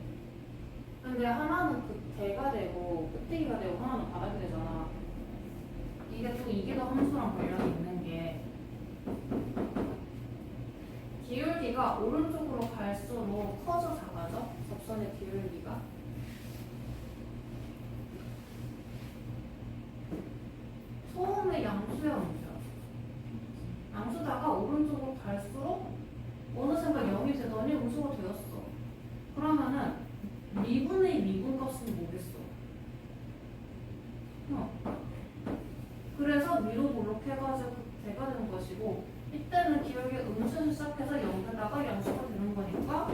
근데 하나는 극대가 되고 끝대기가 되고 하나는 바닥이 되잖아. 이게 더 함수랑 관련이 있는 게 기울기가 오른쪽으로 갈수록 커져 작아져? 접선의 기울기가. 소음의 양수야 문제야. 양수다가 오른쪽으로 갈수록 어느샌가 0이 되더니 음수가 되었어. 그러면은 미분의 미분값은 뭐겠어? 그래서 위로 볼록해가지고 대가 되는 것이고 이때는 기울기 음수에서 시작해서 0에다가 양수가 되는 거니까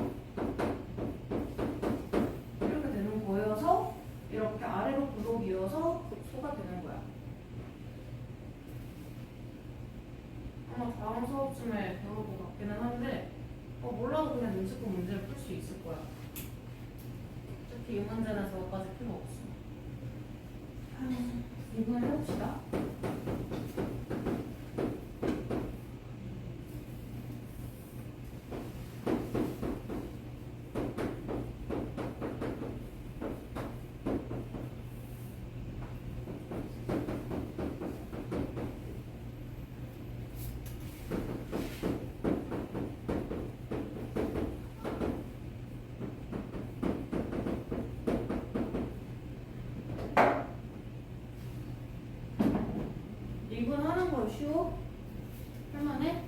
이렇게 되는 거여서 이렇게 아래로 부록 이어서 극소가 되는 거야. 아마 다음 수업쯤에 배울 것 같기는 한데 몰라도 그냥 눈치껏 문제를 풀 수 있을 거야. 어차피 이 문제는 저거까지 필요 없어. 이번에 해봅시다. 미분하는 거 쉬워? 할만해?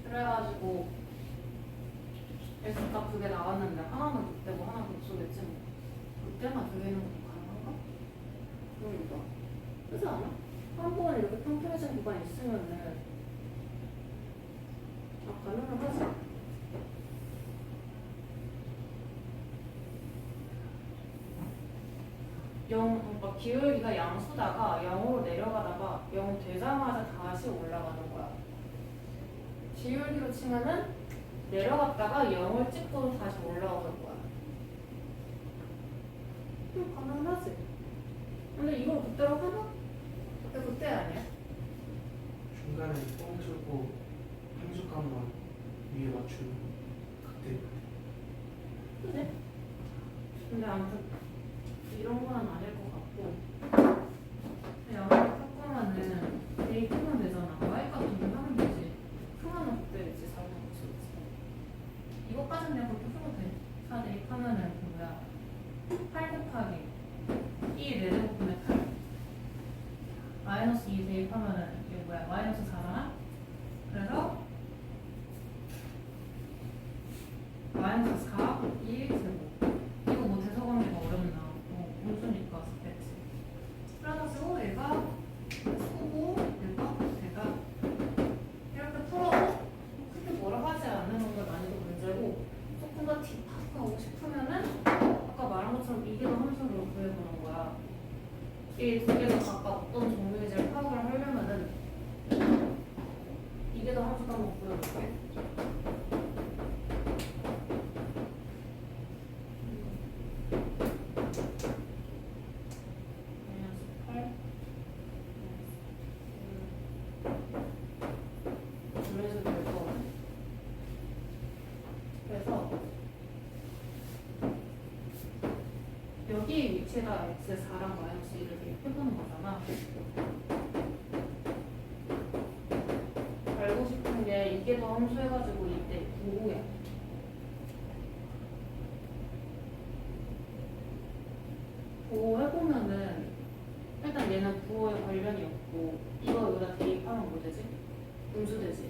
그래가지고 X값 두 개 나왔는데 하나는 극대고 하나는 극소겠지 뭐. 극대만 두 개 있는 것도 가능한가? 그러니까 그렇지 않아? 한 번 이렇게 평평해진 구간이 있으면은 가능은 하지. 그러니까 기울기가 양수다가 0으로 내려가다가 0 되자마자 다시 올라가는 거야. 기울기로 치면은 내려갔다가 0을 찍고 다시 올라오는 거야. 가능하지. 근데 이걸 그때로 하나? 그때 아니야? 중간에 뻥 뚫고 함수값만 위에 맞추는 그때. 그지? 근데 아무튼 이런 거는 아닐 것 같고 그냥 섞으면은 A 크면 되잖아. Y값 정리하면 되지. 크면은 그때 이제 4는 거지. 이것까지는 그냥 그렇게 풀어도 돼. 4 대입하면은 그 뭐야 8 곱하기 마이너스 2 대입하면은 이게 뭐야? 마이너스 4잖아? 그래서 마이너스 4, 1 제곱. 이거 뭐 대소관계가 어렵나? 문수니까 됐지. 그래가지고 얘가 수고 얘가 대가 이렇게 풀어도 크게 뭐라 하지 않는 걸 많이도 문제고 조금 더 딥하고 싶으면은 아까 말한 것처럼 이계도 함수로 구해보는 거야. 이 두 개가 각각 어떤 종류인지를 파악을 하려면은 이계도 함수도 한번 구해볼게. 그래서 될 거거든. 그래서 여기 위치에다 x4랑 마이너스 1을 대입해보는 거잖아. 알고 싶은 게 이게 더 함수해가지고 이때 부호야. 부호 해보면은 일단 얘는 부호에 관련이 없고 이거 여기다 대입하면 뭐 되지? 음수 되지.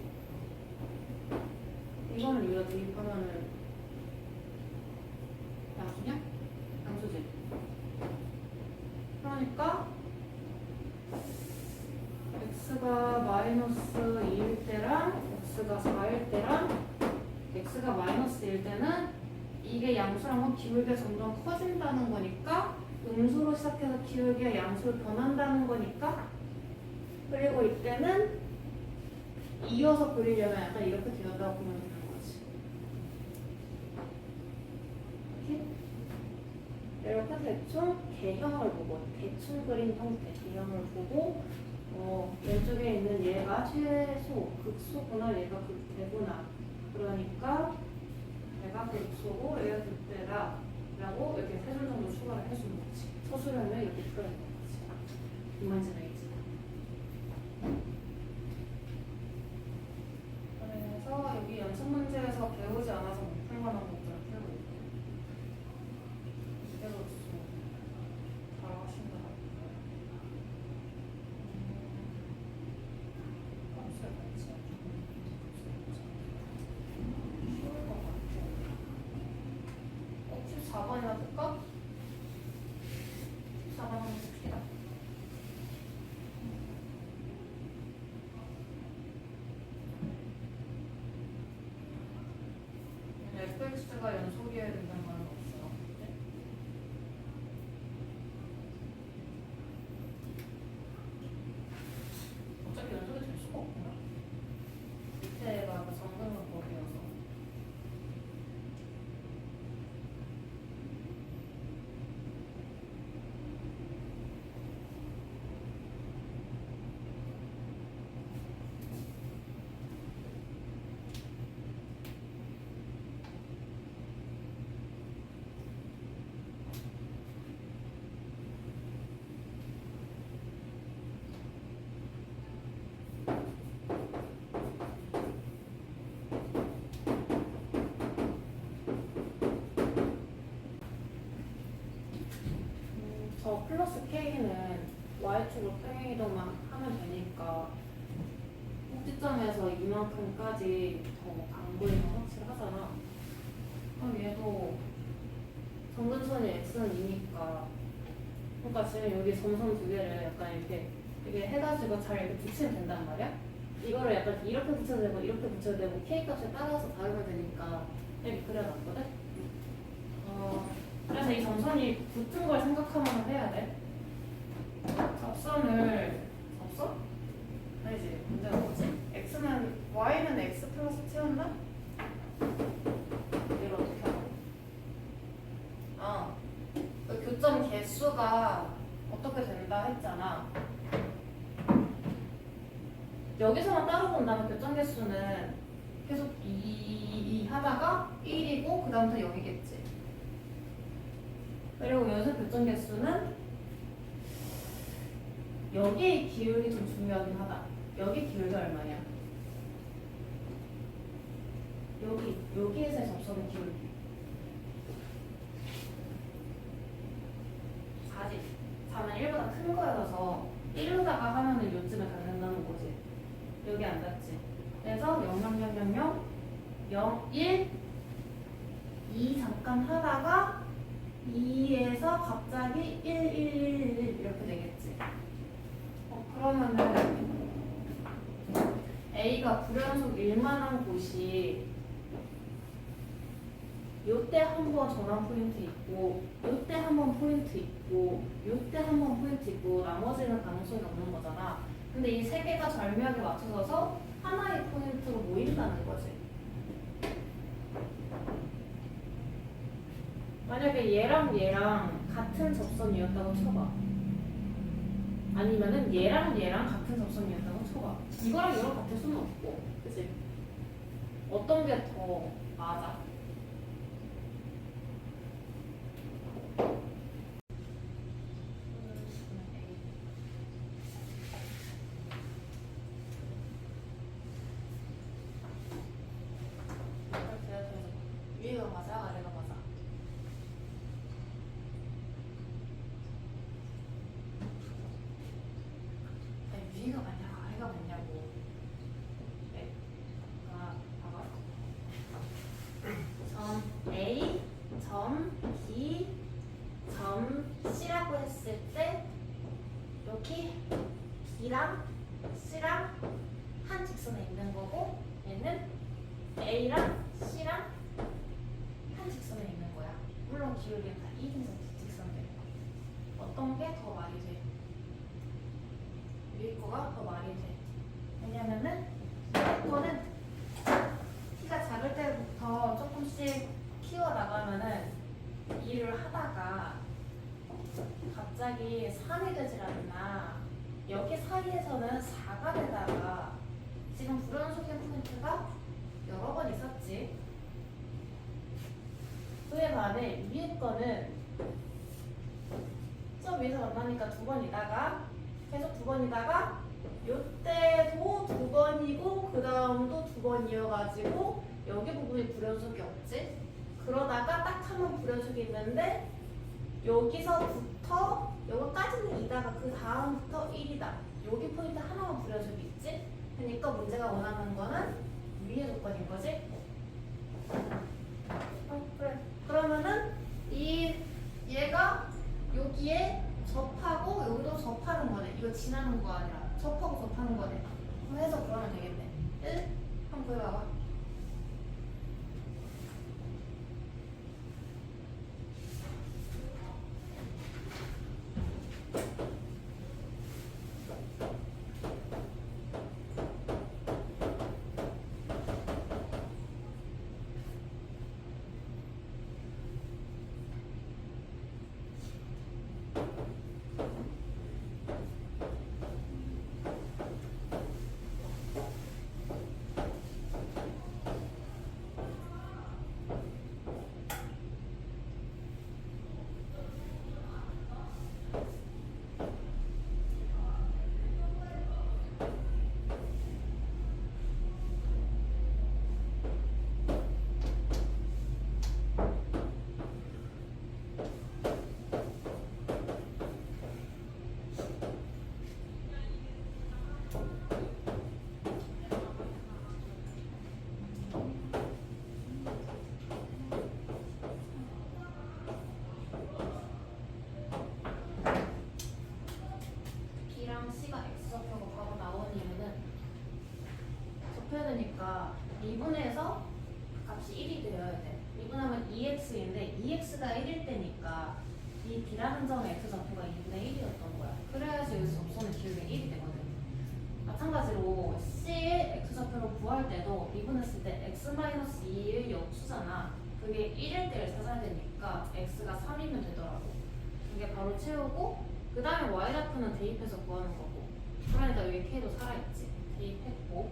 이거는 여기다 대입하면은 양수냐? 양수지. 그러니까 x가 마이너스 2일 때랑 x가 4일 때랑 x가 마이너스 1일 때는 이게 양수랑 기울기가 점점 커진다는 거니까 음수로 시작해서 기울기가 양수로 변한다는 거니까 그리고 이때는 이어서 그리려면 약간 이렇게 되었다고 보면 되는 거지. 이렇게 대충 개형을 보고 대충 그린 형태 개형을 보고 왼쪽에 있는 얘가 최소 극소구나 얘가 극대구나 그러니까 얘가 극소고 얘가 극대다 라고 이렇게 세 줄 정도 추가를 해주는 거지. 소수련을 이렇게 풀어내는 거지. 이만지 알겠지? 그래서 여기 연습 문제에서 배우지 않아서 못 풀만한 것들을 풀고 있고 이대로써 잘하신다. 깜짝 놀랐지. 쉬울 것 같아. 14번이나 볼까? 14번 한번 봅시다. fx가 연속이어야 된다는 말은 없어. 네? 어차피 연속이 될 수가 없구나. 밑에가 그 정근문법이어서. 저 플러스 K는 Y축으로 평행이동만 하면 되니까 꼭지점에서 이만큼까지 더 강보이는 건 확실하잖아. 그럼 얘도 정근선이 X는 2니까 그러니까 지금 여기 점선 두 개를 약간 이렇게 해가지고 잘 이렇게 붙이면 된단 말이야? 이거를 약간 이렇게 붙여도 되고 이렇게 붙여도 되고 K값에 따라서 다르면 되니까 이렇게 그려놨거든? 그래서 이 점선이 붙은 걸 생각하면 해야 돼. 접선? 아니지. 문제가 뭐지? Y는 X 플러스 T였나? 얘를 어떻게 하나? 그 교점 개수가 어떻게 된다 했잖아. 여기서만 따로 본다면 교점 개수는 계속 2 하다가 1이고 그 다음부터 0이겠지. 그리고 여기서 교점 개수는 여기의 기울기 좀 중요하긴 하다. 여기 기울기 얼마냐? 여기에서의 접선의 기울기 4지. 4는 1보다 큰 거여서 1로다가 하면은 요쯤에 닿는다는 거지. 여기 안 닿지. 그래서 0, 0, 0, 0, 0, 0, 1, 2 잠깐 하다가 2에서 갑자기 1, 1, 1, 1 이렇게 되겠지. 그러면은 A가 불연속 1만한 곳이 요때 한 번 전환 포인트 있고 요때 한 번 포인트 있고 요때 한 번 포인트 있고 나머지는 가능성이 없는 거잖아. 근데 이 세 개가 절묘하게 맞춰져서 하나의 포인트로 모인다는 거지. 만약에 얘랑 얘랑 같은 접선이었다고 쳐봐. 아니면은 얘랑 같은 접선이었다고 쳐봐. 이거랑 이거랑 같을 수는 없고, 그치? 어떤 게 더 맞아? 위가 맞아? 아래가 맞아? 아니, 위가 맞냐고 아래가 맞냐고. 네. 아, 봐봐. 점 A, 점 B, 점 C라고 했을 때 여기 B랑 C랑 한 직선에 있는 거고 얘는 A랑 C랑 한 직선에 있는 거야. 물론 기울기는 다 1인선 직선들. 어떤 게 더 말이 돼? 위에 거가 더 말이 돼. 왜냐면은 이거는 키가 작을 때부터 조금씩 키워나가면은 일을 하다가 갑자기 3이 되질 않나. 여기 사이에서는 4가 되다가 지금 불연속의 포인트가 여러 번 있었지. 그에 반해 위에 거는 저 위에서 만나니까 두 번이다가 계속 두 번이다가 요때도 두 번이고 그 다음도 두 번이어가지고 여기 부분이 불연속이 없지. 그러다가 딱 한 번 불연속이 있는데 여기서부터 여기까지는 2다가 그 다음부터 1이다. 여기 포인트 하나만 불연속이 있지. 그러니까 문제가 원하는 거는 위의 조건인 거지. 그래. 그러면은 얘가 여기에 접하고 여기도 접하는 거네. 이거 지나는 거 아니라 접하고 접하는 거네. 해서 그러면 되겠네. 1 한번 구해봐봐. B랑 C가 X좌표가 바로 나오는 이유는 접해야 되니까 2분에서 값이 1이 되어야 돼. 2분하면 2x인데 2x가 1일 때니까 이 B라는 점의 X좌표가 2분의 1이었던 거야. 그래야지 여기서 접선의 기울기가 1이 되거든. 마찬가지로 C의 X좌표를 구할 때도 미분했을 때 x-2의 역수잖아. 그게 1일 때를 찾아야 되니까 x가 3이면 되더라고. 이게 바로 채우고 그 다음에 y좌표는 대입해서 구하는 거고. 그러니까 여기 k도 살아있지. 대입했고.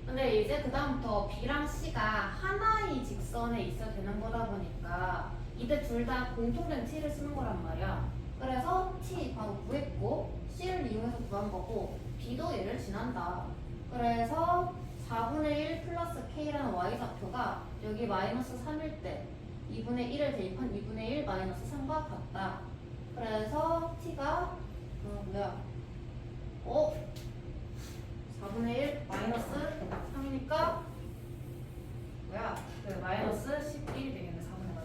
근데 이제 그 다음부터 B랑 C가 하나의 직선에 있어야 되는 거다 보니까 이때 둘 다 공통된 t를 쓰는 거란 말이야. 그래서 t 바로 구했고 C를 이용해서 구한 거고 B도 얘를 지난다. 그래서 4분의 1 플러스 K라는 Y좌표가 여기 마이너스 3일 때 2분의 1을 대입한 2분의 1 마이너스 3과 같다. 그래서 T가 뭐야? 4분의 1 마이너스 3이니까 뭐야? 그 마이너스 11이 되겠네.